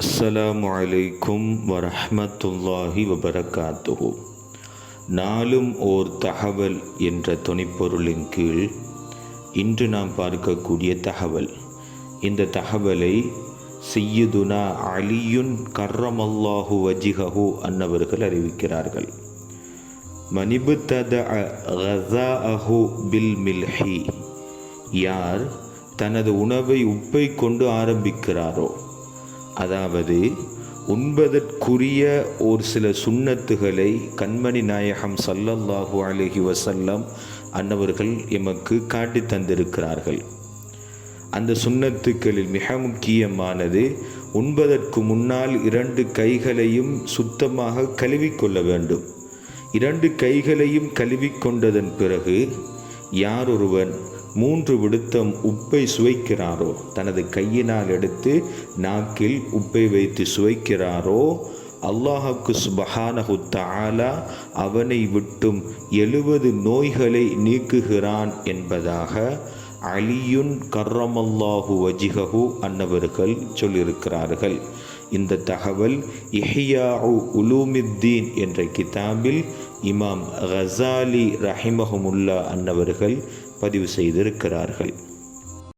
அஸ்ஸலாமு அலைக்கும் வரஹ்மத்துல்லாஹி வபரகாத்துஹு. நாளும் ஓர் தகவல் என்ற துணைப்பொருளின் கீழ் இன்று நாம் பார்க்கக்கூடிய தகவல், இந்த தகவலை சய்யிதுனா அலியுன் கர்ரமல்லாஹு வஜிஹஹு அன்னவர்கள் அறிவிக்கிறார்கள். மனிபுத்தத கஸாஅஹு பில் மில்ஹி, யார் தனது உணவை உப்பை கொண்டு ஆரம்பிக்கிறாரோ, அதாவது உண்பதற்குரிய ஒரு சில சுன்னத்துகளை கண்மணி நாயகம் ஸல்லல்லாஹு அலைஹி வஸல்லம் அன்னவர்கள் எமக்கு காட்டி தந்திருக்கிறார்கள். அந்த சுன்னத்துக்களில் மிக முக்கியமானது, உண்பதற்கு முன்னால் 2 கைகளையும் சுத்தமாக கழுவிக்கொள்ள வேண்டும். 2 கைகளையும் கழுவிக்கொண்டதன் பிறகு யார் ஒருவன் 3 விடுத்தம் உப்பை சுவைக்கிறாரோ, தனது கையினால் எடுத்து நாக்கில் உப்பை வைத்து சுவைக்கிறாரோ, அல்லாஹ்வுக்கு சுப்ஹானஹு தஆலா அவனை விட்டும் 70 நோய்களை நீக்குகிறான் என்பதாக அலியுன் கர்ரமல்லாஹு வஜிஹஹு அன்னவர்கள் சொல்லியிருக்கிறார்கள். இந்த தகவல் இஹ்யாஉ உலூமித்தீன் என்ற கிதாபில் இமாம் கஸாலி ரஹிமஹுமுல்லா அன்னவர்கள் பதிவு செய்திருக்கிறார்கள்.